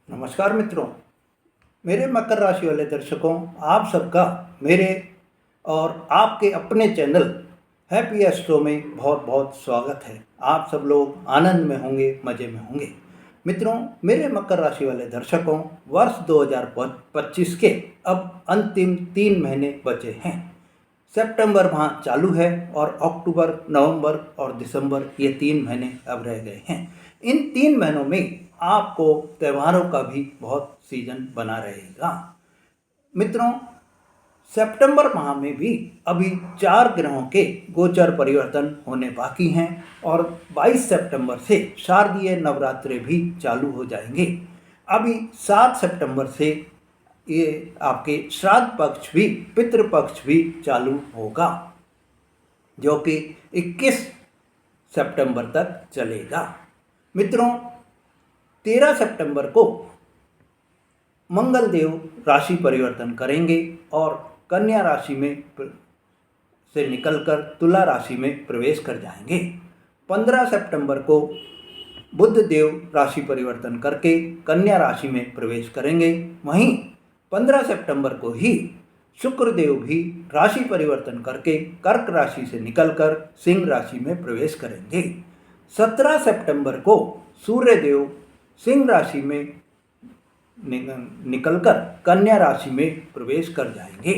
नमस्कार मित्रों, मेरे मकर राशि वाले दर्शकों, आप सबका मेरे और आपके अपने चैनल हैप्पी एस्ट्रो में बहुत बहुत स्वागत है। आप सब लोग आनंद में होंगे, मज़े में होंगे। मित्रों, मेरे मकर राशि वाले दर्शकों, वर्ष 2025 के अब अंतिम 3 महीने बचे हैं। सितंबर माह चालू है और अक्टूबर, नवंबर और दिसंबर ये 3 महीने अब रह गए हैं। इन 3 महीनों में आपको त्योहारों का भी बहुत सीजन बना रहेगा। मित्रों, सितंबर माह में भी अभी 4 ग्रहों के गोचर परिवर्तन होने बाकी हैं और 22 सितंबर से शारदीय नवरात्रे भी चालू हो जाएंगे। अभी 7 सितंबर से ये आपके श्राद्ध पक्ष भी, पितृ पक्ष भी चालू होगा, जो कि 21 सितंबर तक चलेगा। मित्रों, 13 सितंबर को मंगल देव राशि परिवर्तन करेंगे और कन्या राशि में से निकलकर तुला राशि में प्रवेश कर जाएंगे। 15 सितंबर को बुध देव राशि परिवर्तन करके कन्या राशि में प्रवेश करेंगे। वहीं 15 सितंबर को ही शुक्र देव भी राशि परिवर्तन करके कर्क राशि से निकलकर सिंह राशि में प्रवेश करेंगे। 17 सितंबर को सूर्य देव सिंह राशि में निकलकर कन्या राशि में प्रवेश कर जाएंगे।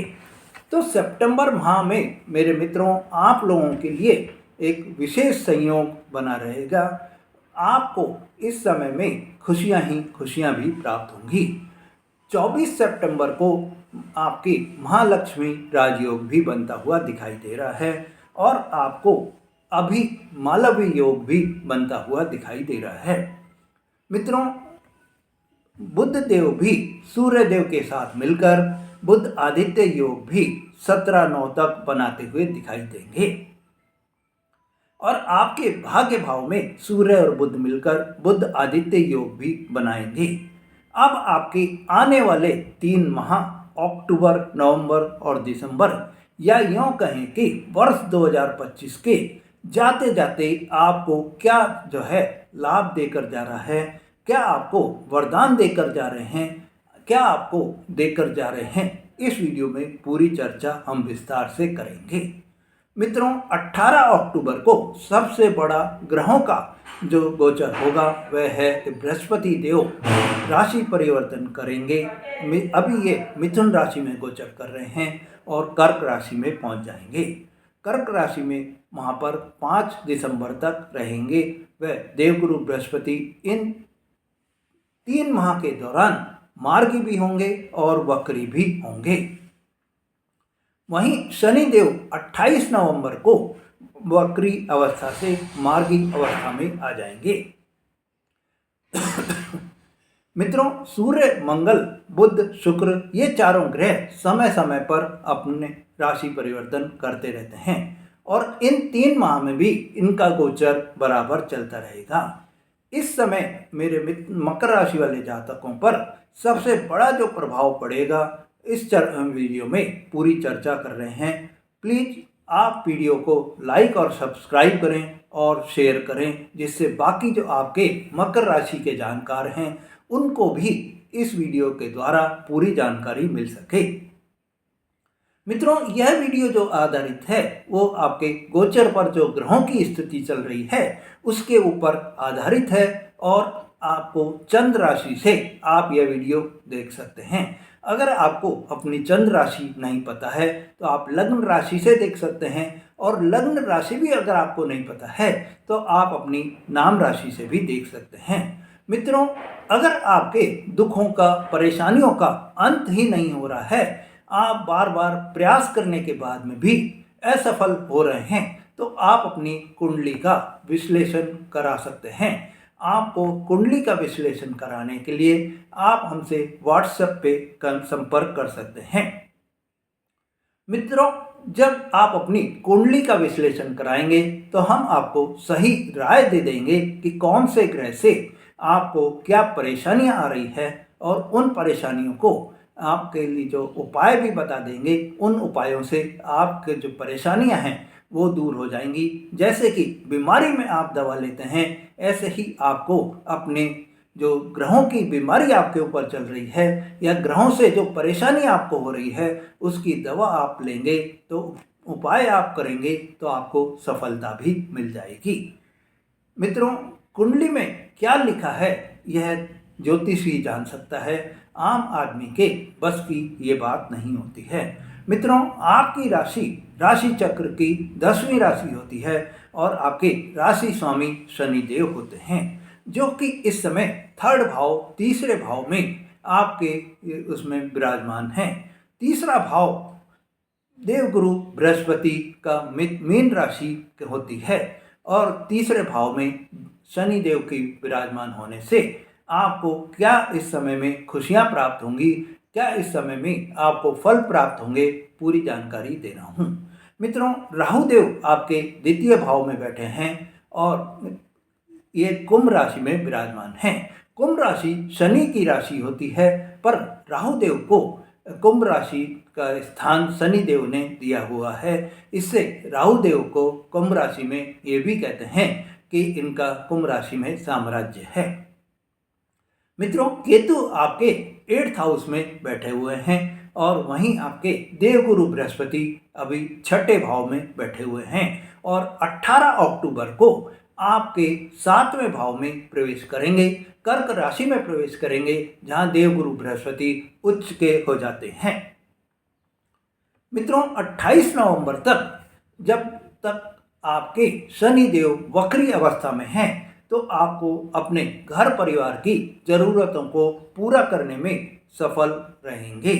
तो सितंबर माह में मेरे मित्रों, आप लोगों के लिए एक विशेष संयोग बना रहेगा। आपको इस समय में खुशियां ही खुशियां भी प्राप्त होंगी। 24 सितंबर को आपकी महालक्ष्मी राजयोग भी बनता हुआ दिखाई दे रहा है और आपको अभी मालवी योग भी बनता हुआ दिखाई दे रहा है। मित्रों, बुध देव भी सूर्य देव के साथ मिलकर बुध आदित्य योग भी 17/9 तक बनाते हुए दिखाई देंगे और आपके भाग्य भाव में सूर्य और बुध मिलकर बुध आदित्य योग भी बनाएंगे। अब आपके आने वाले 3 माह अक्टूबर, नवंबर और दिसंबर, या यूँ कहें कि वर्ष 2025 के जाते जाते आपको क्या जो है लाभ देकर जा रहा है, क्या आपको वरदान देकर जा रहे हैं, क्या आपको देकर जा रहे हैं, इस वीडियो में पूरी चर्चा हम विस्तार से करेंगे। मित्रों, 18 अक्टूबर को सबसे बड़ा ग्रहों का जो गोचर होगा वह है कि बृहस्पति देव राशि परिवर्तन करेंगे। अभी ये मिथुन राशि में गोचर कर रहे हैं और कर्क राशि में पहुंच जाएंगे। कर्क राशि में वहाँ पर 5 दिसंबर तक रहेंगे। वह देवगुरु बृहस्पति इन 3 माह के दौरान मार्गी भी होंगे और वक्री भी होंगे। वहीं शनि देव 28 नवंबर को वक्री अवस्था से मार्गी अवस्था में आ जाएंगे। मित्रों, सूर्य, मंगल, बुध, शुक्र, ये चारों ग्रह समय समय पर अपने राशि परिवर्तन करते रहते हैं और इन 3 माह में भी इनका गोचर बराबर चलता रहेगा। इस समय मेरे मकर राशि वाले जातकों पर सबसे बड़ा जो प्रभाव पड़ेगा, इस वीडियो में पूरी चर्चा कर रहे हैं। प्लीज़ आप वीडियो को लाइक और सब्सक्राइब करें और शेयर करें, जिससे बाकी जो आपके मकर राशि के जानकार हैं उनको भी इस वीडियो के द्वारा पूरी जानकारी मिल सके। मित्रों, यह वीडियो जो आधारित है वो आपके गोचर पर जो ग्रहों की स्थिति चल रही है उसके ऊपर आधारित है और आपको चंद्र राशि से आप यह वीडियो देख सकते हैं। अगर आपको अपनी चंद्र राशि नहीं पता है तो आप लग्न राशि से देख सकते हैं और लग्न राशि भी अगर आपको नहीं पता है तो आप अपनी नाम राशि से भी देख सकते हैं। मित्रों, अगर आपके दुखों का, परेशानियों का अंत ही नहीं हो रहा है, आप बार बार प्रयास करने के बाद में भी असफल हो रहे हैं, तो आप अपनी कुंडली का विश्लेषण करा सकते हैं। आपको कुंडली का विश्लेषण कराने के लिए आप हमसे व्हाट्सएप पे संपर्क कर सकते हैं। मित्रों, जब आप अपनी कुंडली का विश्लेषण कराएंगे तो हम आपको सही राय दे देंगे कि कौन से ग्रह से आपको क्या परेशानियां आ रही है और उन परेशानियों को आपके लिए जो उपाय भी बता देंगे। उन उपायों से आपके जो परेशानियां हैं वो दूर हो जाएंगी। जैसे कि बीमारी में आप दवा लेते हैं, ऐसे ही आपको अपने जो ग्रहों की बीमारी आपके ऊपर चल रही है या ग्रहों से जो परेशानी आपको हो रही है उसकी दवा आप लेंगे, तो उपाय आप करेंगे तो आपको सफलता भी मिल जाएगी। मित्रों, कुंडली में क्या लिखा है यह ज्योतिष ही जान सकता है, आम आदमी के बस की ये बात नहीं होती है। मित्रों, आपकी राशि राशि चक्र की 10वीं राशि होती है और आपके राशि स्वामी शनिदेव होते हैं, जो कि इस समय थर्ड भाव, तीसरे भाव में आपके उसमें विराजमान हैं। तीसरा भाव देवगुरु बृहस्पति का मीन राशि होती है और तीसरे भाव में शनिदेव की विराजमान होने से आपको क्या इस समय में खुशियां प्राप्त होंगी, क्या इस समय में आपको फल प्राप्त होंगे, पूरी जानकारी दे रहा हूं। मित्रों, राहुदेव आपके द्वितीय भाव में बैठे हैं और ये कुंभ राशि में विराजमान हैं। कुंभ राशि शनि की राशि होती है, पर राहुदेव को कुंभ राशि का स्थान शनिदेव ने दिया हुआ है। इससे राहुदेव को कुंभ राशि में ये भी कहते हैं कि इनका कुंभ राशि में साम्राज्य है। मित्रों, केतु आपके 8th हाउस में बैठे हुए हैं और वहीं आपके देवगुरु बृहस्पति अभी 6ठे भाव में बैठे हुए हैं और 18 अक्टूबर को आपके 7वें भाव में प्रवेश करेंगे, कर्क राशि में प्रवेश करेंगे, जहां देवगुरु बृहस्पति उच्च के हो जाते हैं। मित्रों, 28 नवंबर तक, जब तक आपके शनिदेव वक्री अवस्था में हैं, तो आपको अपने घर परिवार की ज़रूरतों को पूरा करने में सफल रहेंगे।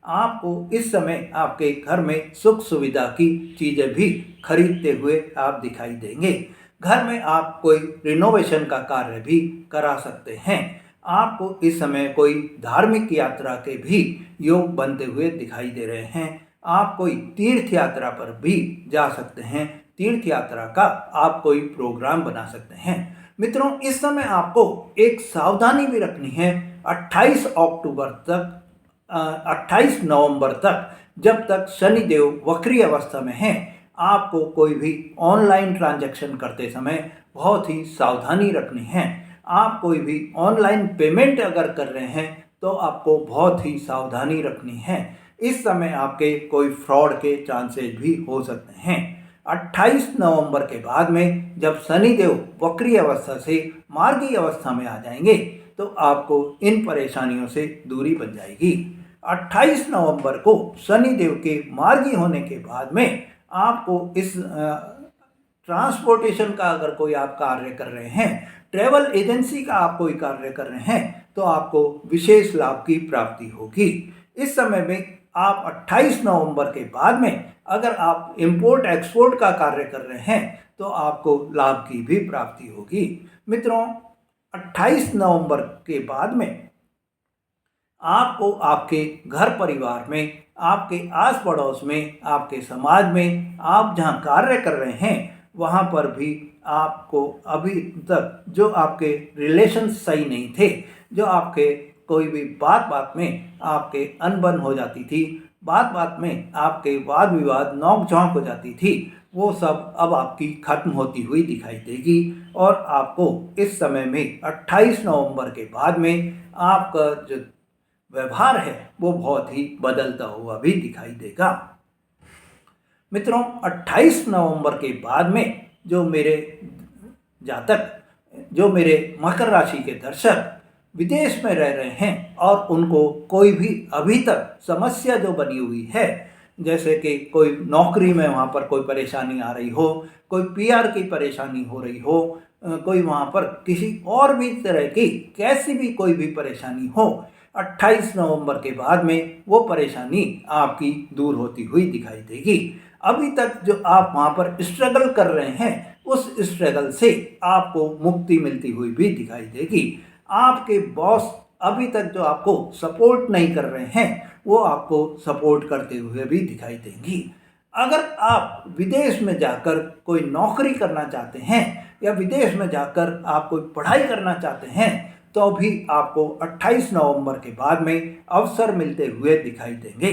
आपको इस समय आपके घर में सुख सुविधा की चीज़ें भी खरीदते हुए आप दिखाई देंगे। घर में आप कोई रिनोवेशन का कार्य भी करा सकते हैं। आपको इस समय कोई धार्मिक यात्रा के भी योग बनते हुए दिखाई दे रहे हैं। आप कोई तीर्थ यात्रा पर भी जा सकते हैं। तीर्थ यात्रा का आप कोई प्रोग्राम बना सकते हैं। मित्रों, इस समय आपको एक सावधानी भी रखनी है। 28 नवंबर तक, जब तक शनिदेव वक्री अवस्था में हैं, आपको कोई भी ऑनलाइन ट्रांजैक्शन करते समय बहुत ही सावधानी रखनी है। आप कोई भी ऑनलाइन पेमेंट अगर कर रहे हैं तो आपको बहुत ही सावधानी रखनी है। इस समय आपके कोई फ्रॉड के चांसेस भी हो सकते हैं। 28 नवंबर के बाद में जब शनिदेव वक्री अवस्था से मार्गी अवस्था में आ जाएंगे तो आपको इन परेशानियों से दूरी बन जाएगी। 28 नवंबर को शनिदेव के मार्गी होने के बाद में आपको इस ट्रांसपोर्टेशन का अगर कोई आप कार्य कर रहे हैं, ट्रैवल एजेंसी का आप कोई कार्य कर रहे हैं, तो आपको विशेष लाभ की प्राप्ति होगी। इस समय में आप 28 नवंबर के बाद में अगर आप इंपोर्ट एक्सपोर्ट का कार्य कर रहे हैं तो आपको लाभ की भी प्राप्ति होगी। मित्रों, 28 नवंबर के बाद में आपको आपके घर परिवार में, आपके आस पड़ोस में, आपके समाज में, आप जहां कार्य कर रहे हैं वहां पर भी आपको अभी तक जो आपके रिलेशन सही नहीं थे, जो आपके कोई भी बात बात में आपके अनबन हो जाती थी, बात बात में आपके वाद विवाद नोक झोंक हो जाती थी, वो सब अब आपकी खत्म होती हुई दिखाई देगी और आपको इस समय में 28 नवंबर के बाद में आपका जो व्यवहार है वो बहुत ही बदलता हुआ भी दिखाई देगा। मित्रों, 28 नवंबर के बाद में जो मेरे मकर राशि के दर्शक विदेश में रह रहे हैं और उनको कोई भी अभी तक समस्या जो बनी हुई है, जैसे कि कोई नौकरी में वहाँ पर कोई परेशानी आ रही हो, कोई पीआर की परेशानी हो रही हो, कोई वहाँ पर किसी और भी तरह की कैसी भी कोई भी परेशानी हो, 28 नवंबर के बाद में वो परेशानी आपकी दूर होती हुई दिखाई देगी। अभी तक जो आप वहाँ पर स्ट्रगल कर रहे हैं, उस स्ट्रगल से आपको मुक्ति मिलती हुई भी दिखाई देगी। आपके बॉस अभी तक जो आपको सपोर्ट नहीं कर रहे हैं, वो आपको सपोर्ट करते हुए भी दिखाई देंगी। अगर आप विदेश में जाकर कोई नौकरी करना चाहते हैं या विदेश में जाकर आप कोई पढ़ाई करना चाहते हैं, तो भी आपको 28 नवंबर के बाद में अवसर मिलते हुए दिखाई देंगे।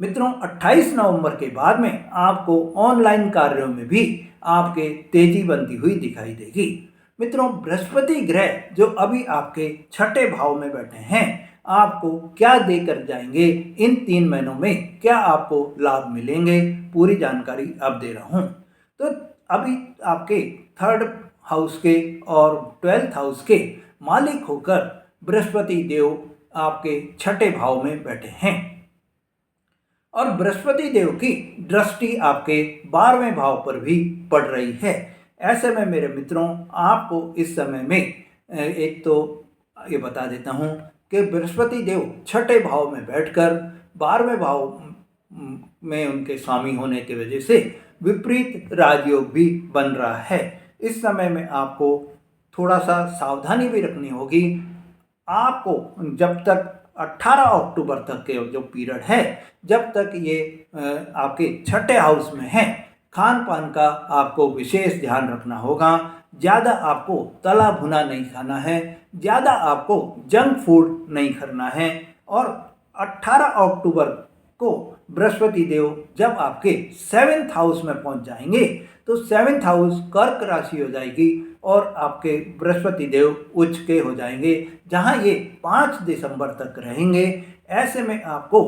मित्रों, 28 नवंबर के बाद में आपको ऑनलाइन कार्यों में भी आपके तेजी बनती हुई दिखाई देगी। मित्रों, बृहस्पति ग्रह जो अभी आपके छठे भाव में बैठे हैं, आपको क्या देकर जाएंगे, इन 3 महीनों में क्या आपको लाभ मिलेंगे, पूरी जानकारी अब दे रहा हूँ। तो अभी आपके 3rd हाउस के और 12th हाउस के मालिक होकर बृहस्पति देव आपके छठे भाव में बैठे हैं और बृहस्पति देव की दृष्टि आपके 12वें भाव पर भी पड़ रही है। ऐसे में मेरे मित्रों, आपको इस समय में एक तो ये बता देता हूँ कि बृहस्पति देव छठे भाव में बैठकर 12वें भाव में उनके स्वामी होने की वजह से विपरीत राजयोग भी बन रहा है। इस समय में आपको थोड़ा सा सावधानी भी रखनी होगी। आपको जब तक 18 अक्टूबर तक के जो पीरियड है, जब तक ये आपके छठे हाउस में है, खान पान का आपको विशेष ध्यान रखना होगा। ज़्यादा आपको तला भुना नहीं खाना है, ज़्यादा आपको जंक फूड नहीं करना है। और 18 अक्टूबर को बृहस्पति देव जब आपके 7th हाउस में पहुंच जाएंगे तो 7th हाउस कर्क राशि हो जाएगी और आपके बृहस्पति देव उच्च के हो जाएंगे, जहां ये 5 दिसंबर तक रहेंगे। ऐसे में आपको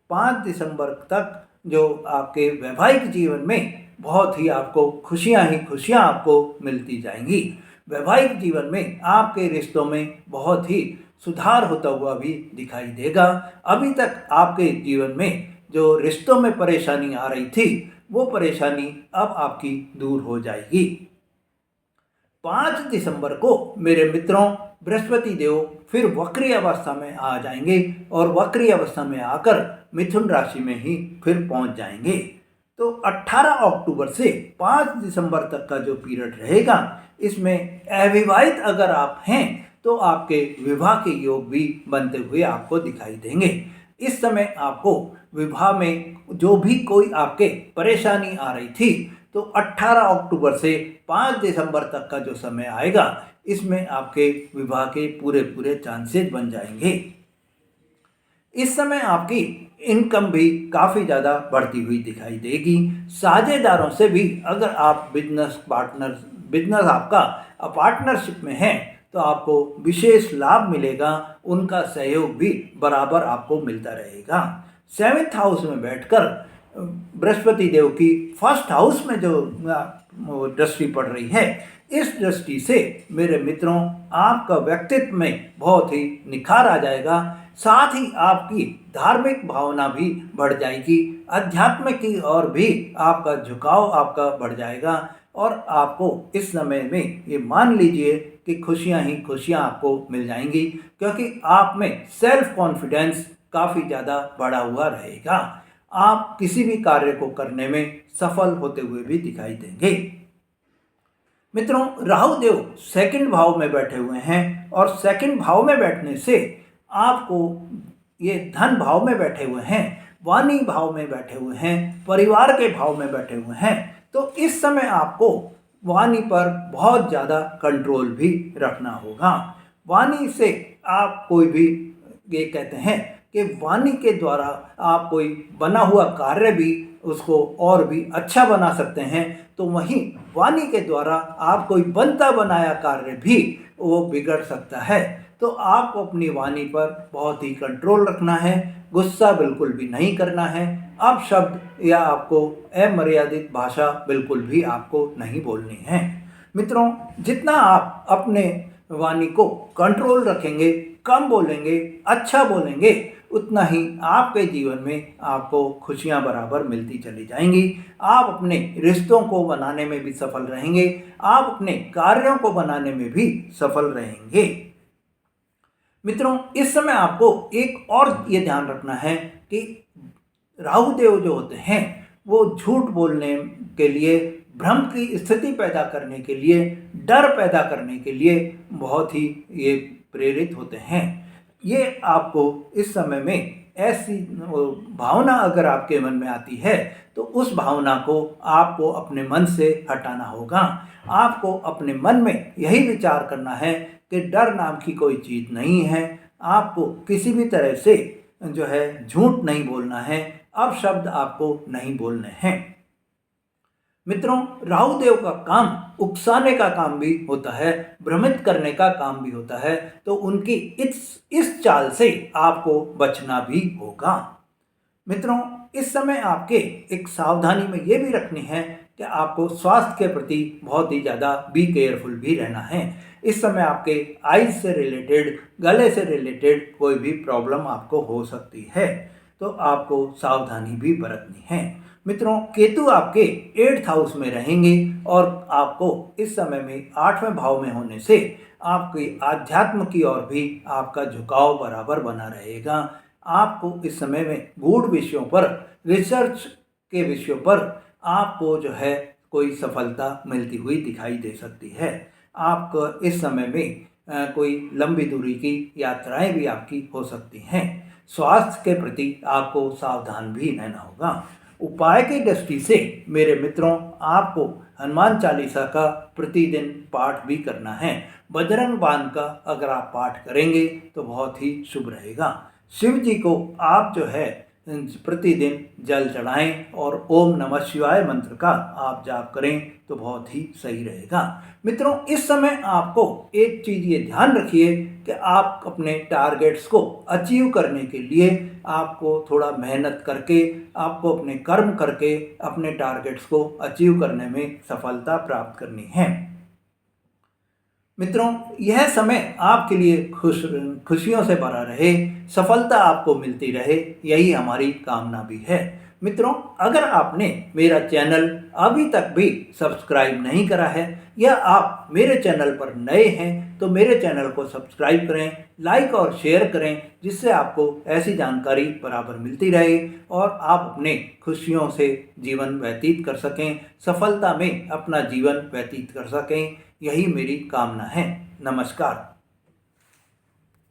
5 दिसंबर तक जो आपके वैवाहिक जीवन में बहुत ही आपको खुशियां आपको मिलती जाएंगी। वैवाहिक जीवन में आपके रिश्तों में बहुत ही सुधार होता हुआ भी दिखाई देगा। अभी तक आपके जीवन में जो रिश्तों में परेशानी आ रही थी, वो परेशानी अब आपकी दूर हो जाएगी। 5 दिसंबर को मेरे मित्रों, बृहस्पति देव फिर वक्री अवस्था में आ जाएंगे और वक्री अवस्था में आकर मिथुन राशि में ही फिर पहुंच जाएंगे। तो 18 अक्टूबर से 5 दिसंबर तक का जो पीरियड रहेगा, इसमें अविवाहित अगर आप हैं तो आपके विवाह के योग भी बनते हुए आपको दिखाई देंगे। इस समय आपको विवाह में जो भी कोई आपके परेशानी आ रही थी, तो 18 अक्टूबर से 5 दिसंबर तक का जो समय आएगा, इसमें आपके विवाह के पूरे चांसेस बन जाएंगे। इस समय आपकी इनकम भी काफ़ी ज़्यादा बढ़ती हुई दिखाई देगी। साझेदारों से भी अगर आप बिजनेस आपका पार्टनरशिप में है तो आपको विशेष लाभ मिलेगा, उनका सहयोग भी बराबर आपको मिलता रहेगा। 7th हाउस में बैठकर बृहस्पति देव की 1st हाउस में जो दृष्टि पड़ रही है, इस दृष्टि से मेरे मित्रों, आपका व्यक्तित्व में बहुत ही निखार आ जाएगा। साथ ही आपकी धार्मिक भावना भी बढ़ जाएगी, अध्यात्म की ओर भी आपका झुकाव आपका बढ़ जाएगा और आपको इस समय में ये मान लीजिए कि खुशियां ही खुशियां आपको मिल जाएंगी, क्योंकि आप में सेल्फ कॉन्फिडेंस काफ़ी ज़्यादा बढ़ा हुआ रहेगा। आप किसी भी कार्य को करने में सफल होते हुए भी दिखाई देंगे। मित्रों, राहु देव 2nd भाव में बैठे हुए हैं और 2nd भाव में बैठने से आपको ये धन भाव में बैठे हुए हैं, वाणी भाव में बैठे हुए हैं, परिवार के भाव में बैठे हुए हैं। तो इस समय आपको वाणी पर बहुत ज़्यादा कंट्रोल भी रखना होगा। वाणी से आप कोई भी, ये कहते हैं कि वाणी के द्वारा आप कोई बना हुआ कार्य भी उसको और भी अच्छा बना सकते हैं, तो वहीं वाणी के द्वारा आप कोई बनता बनाया कार्य भी वो बिगड़ सकता है। तो आपको अपनी वाणी पर बहुत ही कंट्रोल रखना है, गुस्सा बिल्कुल भी नहीं करना है, अपशब्द या आपको अमर्यादित भाषा बिल्कुल भी आपको नहीं बोलनी है। मित्रों, जितना आप अपने वाणी को कंट्रोल रखेंगे, कम बोलेंगे, अच्छा बोलेंगे, उतना ही आपके जीवन में आपको खुशियां बराबर मिलती चली जाएंगी। आप अपने रिश्तों को बनाने में भी सफल रहेंगे, आप अपने कार्यों को बनाने में भी सफल रहेंगे। मित्रों, इस समय आपको एक और ये ध्यान रखना है कि राहु देव जो होते हैं, वो झूठ बोलने के लिए, भ्रम की स्थिति पैदा करने के लिए, डर पैदा करने के लिए बहुत ही ये प्रेरित होते हैं। ये आपको इस समय में ऐसी भावना अगर आपके मन में आती है, तो उस भावना को आपको अपने मन से हटाना होगा। आपको अपने मन में यही विचार करना है कि डर नाम की कोई चीज़ नहीं है। आपको किसी भी तरह से जो है झूठ नहीं बोलना है, अपशब्द आपको नहीं बोलने हैं। मित्रों, राहु देव का काम उकसाने का काम भी होता है, भ्रमित करने का काम भी होता है, तो उनकी इस चाल से आपको बचना भी होगा। मित्रों, इस समय आपके एक सावधानी में ये भी रखनी है कि आपको स्वास्थ्य के प्रति बहुत ही ज़्यादा बी केयरफुल भी रहना है। इस समय आपके आइज से रिलेटेड, गले से रिलेटेड कोई भी प्रॉब्लम आपको हो सकती है, तो आपको सावधानी भी बरतनी है। मित्रों, केतु आपके 8th हाउस में रहेंगे और आपको इस समय में 8वें भाव में होने से आपकी आध्यात्म की ओर भी आपका झुकाव बराबर बना रहेगा। आपको इस समय में गूढ़ विषयों पर, रिसर्च के विषयों पर आपको जो है कोई सफलता मिलती हुई दिखाई दे सकती है। आपको इस समय में कोई लंबी दूरी की यात्राएं भी आपकी हो सकती हैं। स्वास्थ्य के प्रति आपको सावधान भी रहना होगा। उपाय की दृष्टि से मेरे मित्रों, आपको हनुमान चालीसा का प्रतिदिन पाठ भी करना है। बजरंग बाण का अगर आप पाठ करेंगे तो बहुत ही शुभ रहेगा। शिव जी को आप जो है प्रतिदिन जल चढ़ाएं और ओम नमः शिवाय मंत्र का आप जाप करें तो बहुत ही सही रहेगा। मित्रों, इस समय आपको एक चीज़ ये ध्यान रखिए कि आप अपने टारगेट्स को अचीव करने के लिए आपको थोड़ा मेहनत करके, आपको अपने कर्म करके अपने टारगेट्स को अचीव करने में सफलता प्राप्त करनी है। मित्रों, यह समय आपके लिए खुशियों से भरा रहे, सफलता आपको मिलती रहे, यही हमारी कामना भी है। मित्रों, अगर आपने मेरा चैनल अभी तक भी सब्सक्राइब नहीं करा है या आप मेरे चैनल पर नए हैं तो मेरे चैनल को सब्सक्राइब करें, लाइक और शेयर करें, जिससे आपको ऐसी जानकारी बराबर मिलती रहे और आप अपने खुशियों से जीवन व्यतीत कर सकें, सफलता में अपना जीवन व्यतीत कर सकें, यही मेरी कामना है। नमस्कार।